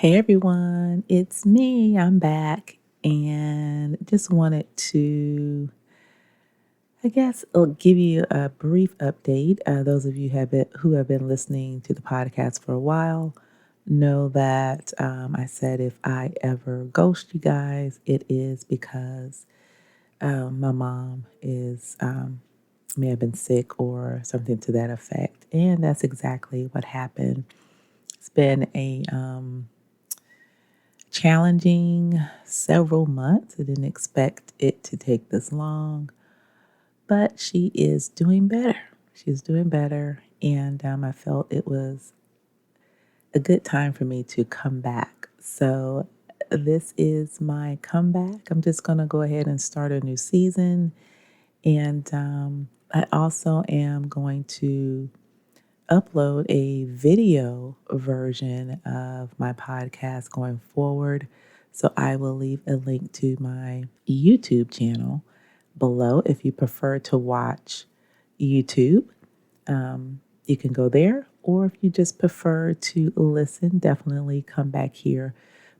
Hey everyone, it's me. I'm back and just wanted to, give you a brief update. Those of you who have been listening to the podcast for a while know that I said if I ever ghost you guys, it is because my mom may have been sick or something to that effect. And that's exactly what happened. It's been a challenging several months. I didn't expect it to take this long, but she is doing better. She's doing better, and I felt it was a good time for me to come back. So this is my comeback. I'm just going to go ahead and start a new season, and I also am going to upload a video version of my podcast going forward. So I will leave a link to my YouTube channel below if you prefer to watch YouTube. You can go there, or if you just prefer to listen, definitely come back here.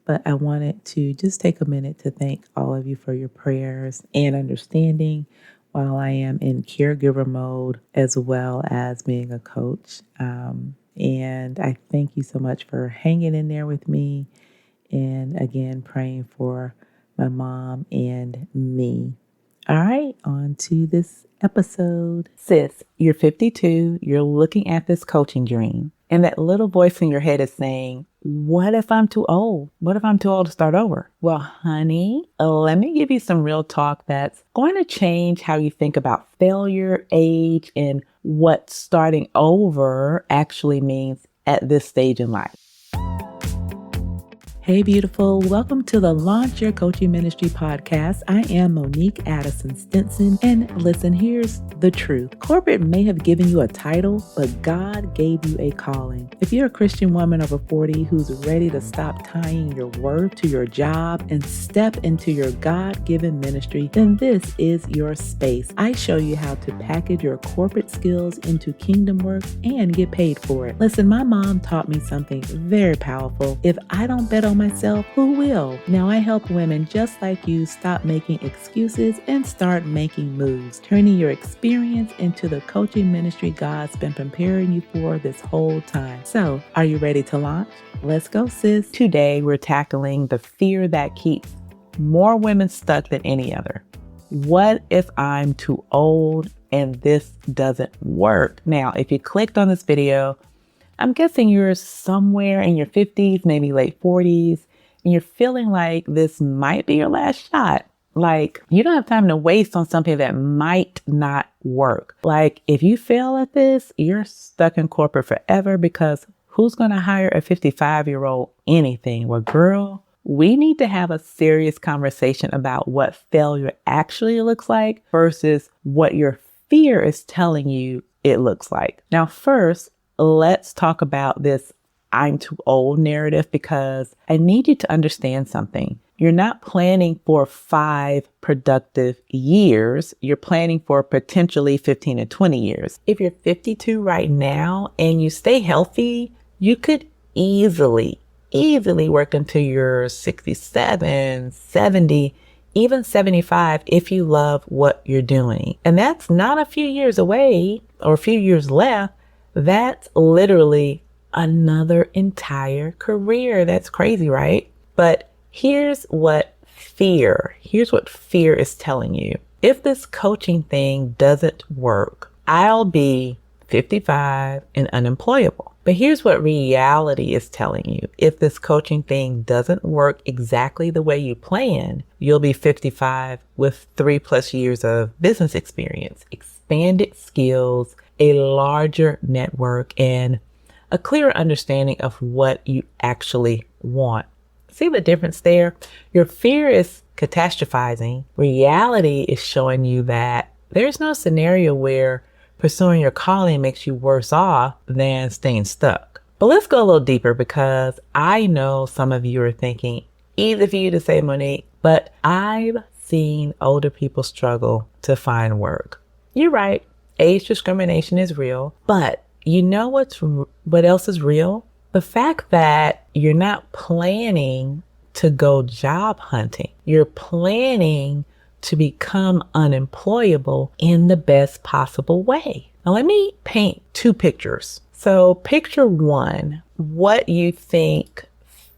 But I wanted to just take a minute to thank all of you for your prayers and understanding while I am in caregiver mode as well as being a coach. And I thank you so much for hanging in there with me and again praying for my mom and me. All right, on to this episode. Sis, you're 52, you're looking at this coaching dream, and that little voice in your head is saying, what if I'm too old? What if I'm too old to start over? Well, honey, let me give you some real talk that's going to change how you think about failure, age, and what starting over actually means at this stage in life. Hey, beautiful. Welcome to the Launch Your Coaching Ministry podcast. I am Monique Addison-Stinson. And listen, here's the truth. Corporate may have given you a title, but God gave you a calling. If you're a Christian woman over 40 who's ready to stop tying your worth to your job and step into your God-given ministry, then this is your space. I show you how to package your corporate skills into kingdom work and get paid for it. Listen, my mom taught me something very powerful. If I don't bet on myself, who will? Now I help women just like you stop making excuses and start making moves, turning your experience into the coaching ministry God's been preparing you for this whole time. So, are you ready to launch? Let's go, sis. Today, we're tackling the fear that keeps more women stuck than any other. What if I'm too old and this doesn't work? Now, if you clicked on this video, I'm guessing you're somewhere in your 50s, maybe late 40s, and you're feeling like this might be your last shot. Like you don't have time to waste on something that might not work. Like if you fail at this, you're stuck in corporate forever because who's going to hire a 55-year-old anything? Well, girl, we need to have a serious conversation about what failure actually looks like versus what your fear is telling you it looks like. Now, first, let's talk about this I'm too old narrative because I need you to understand something. You're not planning for 5 productive years. You're planning for potentially 15 to 20 years. If you're 52 right now and you stay healthy, you could easily work until you're 67, 70, even 75 if you love what you're doing. And that's not a few years away or a few years left. That's literally another entire career. That's crazy, right? But here's what fear is telling you. If this coaching thing doesn't work, I'll be 55 and unemployable. But here's what reality is telling you. If this coaching thing doesn't work exactly the way you plan, you'll be 55 with 3+ years of business experience, expanded skills, a larger network, and a clearer understanding of what you actually want. See the difference there? Your fear is catastrophizing. Reality is showing you that there's no scenario where pursuing your calling makes you worse off than staying stuck. But let's go a little deeper because I know some of you are thinking, easy for you to say, Monique, but I've seen older people struggle to find work. You're right. Age discrimination is real, but you know what else is real? The fact that you're not planning to go job hunting, you're planning to become unemployable in the best possible way. Now, let me paint two pictures. So picture one, what you think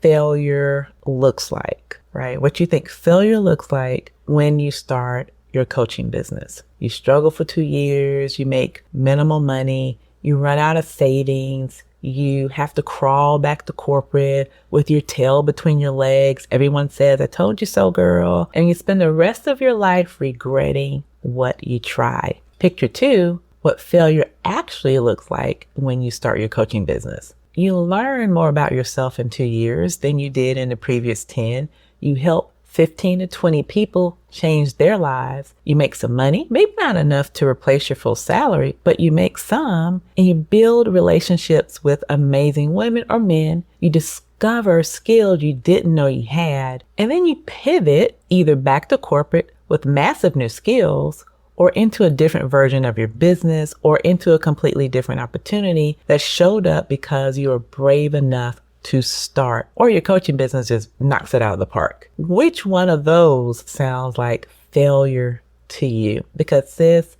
failure looks like, right? What you think failure looks like when you start your coaching business. You struggle for 2 years, you make minimal money, you run out of savings, you have to crawl back to corporate with your tail between your legs. Everyone says, "I told you so, girl." And you spend the rest of your life regretting what you tried. Picture two, what failure actually looks like when you start your coaching business. You learn more about yourself in 2 years than you did in the previous 10. You help 15 to 20 people change their lives. You make some money, maybe not enough to replace your full salary, but you make some, and you build relationships with amazing women or men. You discover skills you didn't know you had, and then you pivot either back to corporate with massive new skills, or into a different version of your business, or into a completely different opportunity that showed up because you were brave enough to start, or your coaching business just knocks it out of the park. Which one of those sounds like failure to you? Because sis,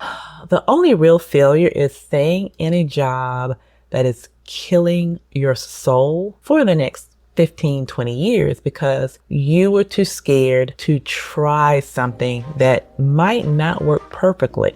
the only real failure is staying in a job that is killing your soul for the next 15, 20 years because you were too scared to try something that might not work perfectly.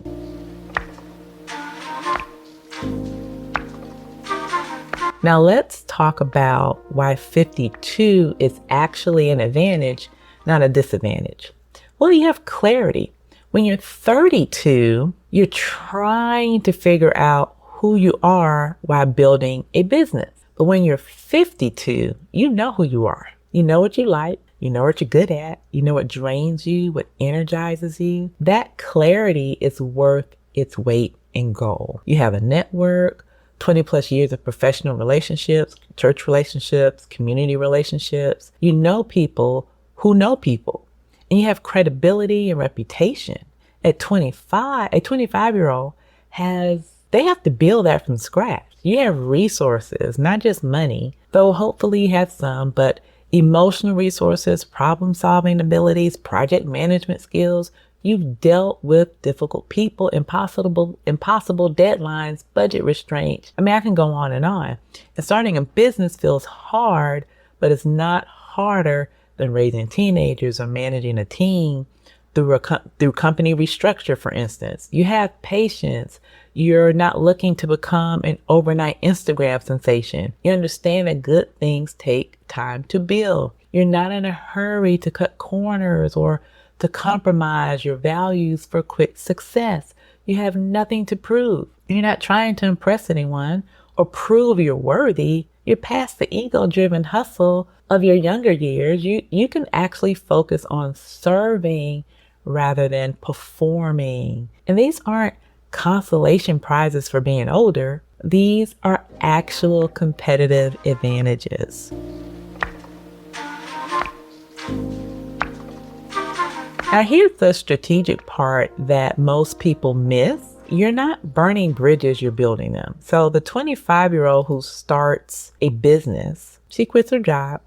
Now let's talk about why 52 is actually an advantage, not a disadvantage. Well, you have clarity. When you're 32, you're trying to figure out who you are while building a business. But when you're 52, you know who you are. You know what you like. You know what you're good at. You know what drains you, what energizes you. That clarity is worth its weight in gold. You have a network, 20 plus years of professional relationships, church relationships, community relationships. You know people who know people, and you have credibility and reputation. At 25, a 25-year-old they have to build that from scratch. You have resources, not just money, though hopefully you have some, but emotional resources, problem-solving abilities, project management skills. You've dealt with difficult people, impossible deadlines, budget restraints. I mean, I can go on. And starting a business feels hard, but it's not harder than raising teenagers or managing a team through company restructure, for instance. You have patience. You're not looking to become an overnight Instagram sensation. You understand that good things take time to build. You're not in a hurry to cut corners or to compromise your values for quick success. You have nothing to prove. You're not trying to impress anyone or prove you're worthy. You're past the ego-driven hustle of your younger years. You can actually focus on serving rather than performing. And these aren't consolation prizes for being older. These are actual competitive advantages. Now, here's the strategic part that most people miss. You're not burning bridges, you're building them. So the 25-year-old who starts a business, she quits her job.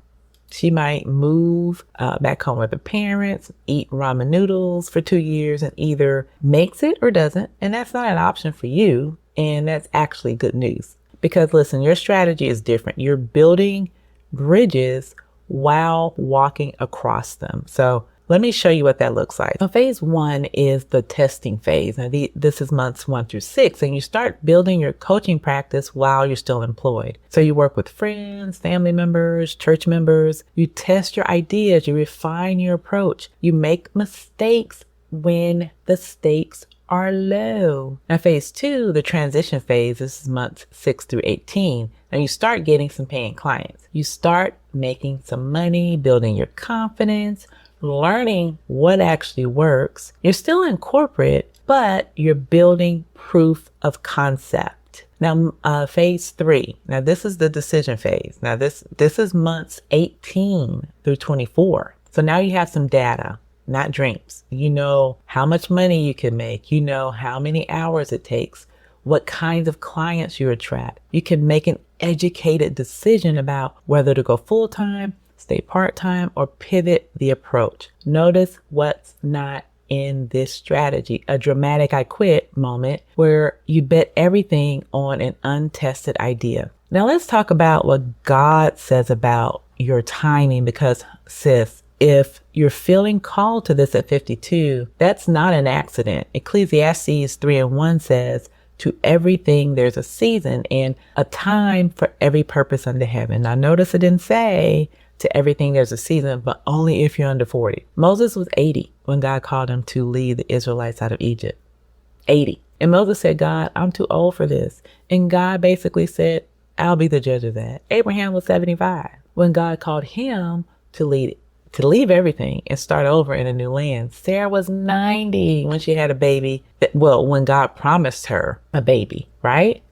She might move back home with her parents, eat ramen noodles for 2 years, and either makes it or doesn't. And that's not an option for you. And that's actually good news. Because listen, your strategy is different. You're building bridges while walking across them. So let me show you what that looks like. So phase 1 is the testing phase. Now this is months 1 through 6, and you start building your coaching practice while you're still employed. So you work with friends, family members, church members. You test your ideas, you refine your approach. You make mistakes when the stakes are low. Now phase 2, the transition phase, this is months 6 through 18. Now you start getting some paying clients. You start making some money, building your confidence, learning what actually works. You're still in corporate, but you're building proof of concept. Now, phase 3. Now, this is the decision phase. Now, this is months 18 through 24. So now you have some data, not dreams. You know how much money you can make. You know how many hours it takes, what kinds of clients you attract. You can make an educated decision about whether to go full-time, stay part-time, or pivot the approach. Notice what's not in this strategy, a dramatic I quit moment where you bet everything on an untested idea. Now let's talk about what God says about your timing, because sis, if you're feeling called to this at 52, that's not an accident. Ecclesiastes 3:1 says, to everything there's a season and a time for every purpose under heaven. Now notice it didn't say to everything there's a season, but only if you're under 40. Moses was 80 when God called him to lead the Israelites out of Egypt. 80. And Moses said, God, I'm too old for this. And God basically said, I'll be the judge of that. Abraham was 75 when God called him to leave everything and start over in a new land. Sarah was 90 when she had a baby. Well, when God promised her a baby, right?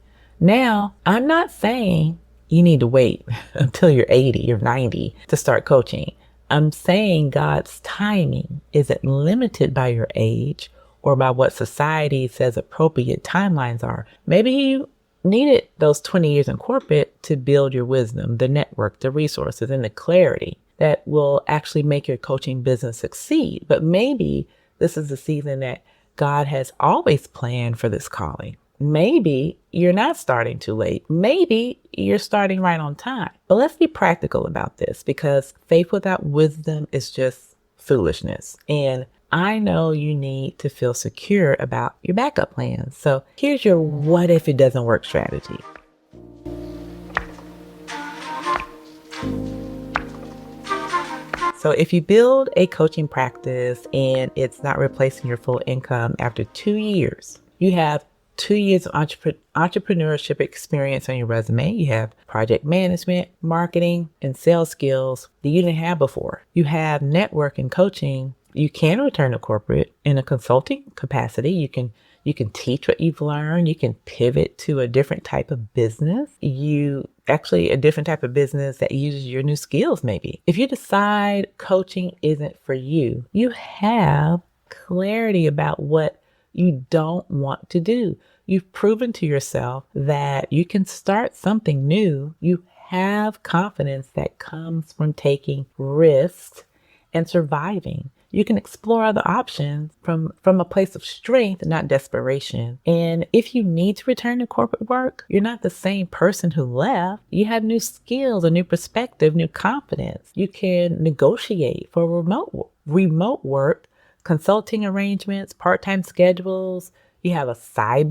Now, I'm not saying you need to wait until you're 80 or 90 to start coaching. I'm saying God's timing isn't limited by your age or by what society says appropriate timelines are. Maybe you needed those 20 years in corporate to build your wisdom, the network, the resources, and the clarity that will actually make your coaching business succeed. But maybe this is the season that God has always planned for this calling. Maybe you're not starting too late. Maybe you're starting right on time. But let's be practical about this, because faith without wisdom is just foolishness. And I know you need to feel secure about your backup plans. So here's your what if it doesn't work strategy. So if you build a coaching practice and it's not replacing your full income after 2 years, you have 2 years of entrepreneurship experience on your resume. You have project management, marketing, and sales skills that you didn't have before. You have network and coaching. You can return to corporate in a consulting capacity. You can teach what you've learned. You can pivot to a different type of business. A different type of business that uses your new skills maybe. If you decide coaching isn't for you, you have clarity about what you don't want to do. You've proven to yourself that you can start something new. You have confidence that comes from taking risks and surviving. You can explore other options from a place of strength, not desperation. And if you need to return to corporate work, you're not the same person who left. You have new skills, a new perspective, new confidence. You can negotiate for remote work, consulting arrangements, part-time schedules. You have a side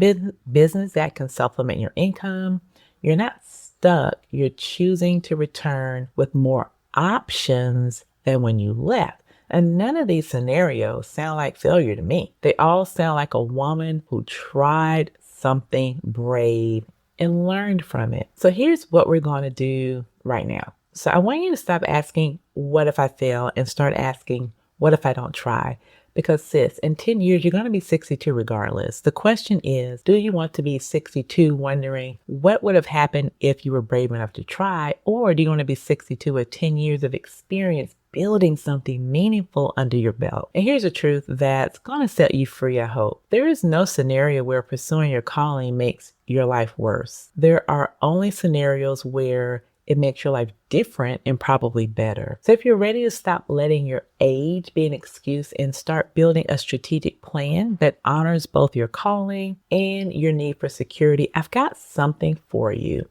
business that can supplement your income. You're not stuck. You're choosing to return with more options than when you left. And none of these scenarios sound like failure to me. They all sound like a woman who tried something brave and learned from it. So here's what we're going to do right now. So I want you to stop asking, what if I fail, and start asking, what if I don't try? Because sis, in 10 years, you're going to be 62 regardless. The question is, do you want to be 62 wondering what would have happened if you were brave enough to try? Or do you want to be 62 with 10 years of experience building something meaningful under your belt? And here's the truth that's going to set you free, I hope. There is no scenario where pursuing your calling makes your life worse. There are only scenarios where it makes your life different and probably better. So if you're ready to stop letting your age be an excuse and start building a strategic plan that honors both your calling and your need for security, I've got something for you.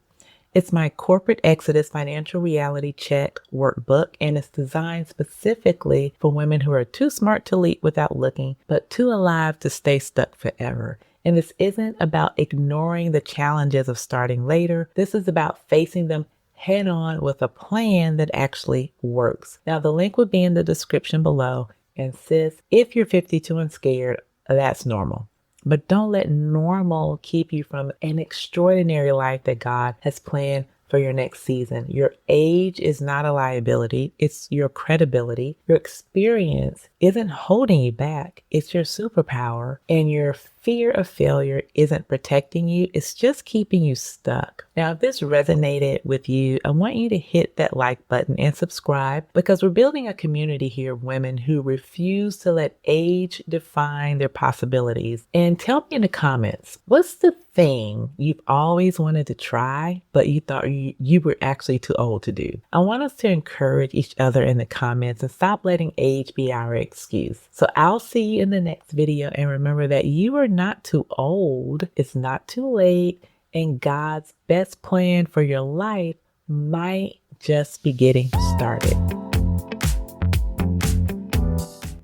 It's my Corporate Exodus Financial Reality Check workbook, and it's designed specifically for women who are too smart to leap without looking, but too alive to stay stuck forever. And this isn't about ignoring the challenges of starting later. This is about facing them head on with a plan that actually works. Now, the link will be in the description below. And sis, if you're 52 and scared, that's normal. But don't let normal keep you from an extraordinary life that God has planned for your next season. Your age is not a liability. It's your credibility. Your experience isn't holding you back. It's your superpower. And your fear of failure isn't protecting you, it's just keeping you stuck. Now, if this resonated with you, I want you to hit that like button and subscribe, because we're building a community here of women who refuse to let age define their possibilities. And tell me in the comments, what's the thing you've always wanted to try, but you thought you were actually too old to do? I want us to encourage each other in the comments and stop letting age be our excuse. So I'll see you in the next video, and remember that you are not too old, it's not too late, and God's best plan for your life might just be getting started.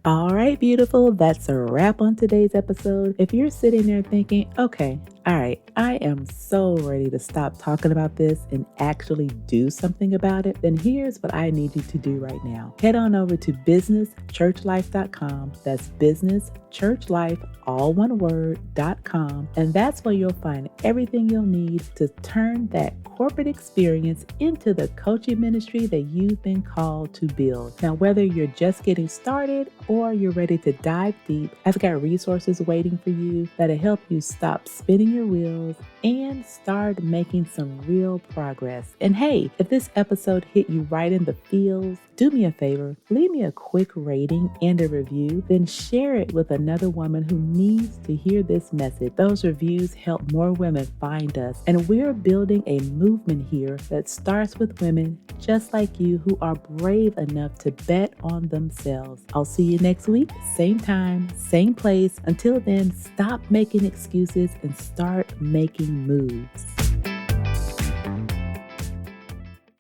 All right, beautiful. That's a wrap on today's episode. If you're sitting there thinking, okay, all right, I am so ready to stop talking about this and actually do something about it, then here's what I need you to do right now. Head on over to businesschurchlife.com. That's businesschurchlife, all one word.com. And that's where you'll find everything you'll need to turn that corporate experience into the coaching ministry that you've been called to build. Now, whether you're just getting started or you're ready to dive deep, I've got resources waiting for you that'll help you stop spinning your wheels and start making some real progress. And hey, if this episode hit you right in the feels, do me a favor, leave me a quick rating and a review, then share it with another woman who needs to hear this message. Those reviews help more women find us, and we're building a movement here that starts with women just like you who are brave enough to bet on themselves. I'll see you next week, same time, same place. Until then, stop making excuses and start making moves.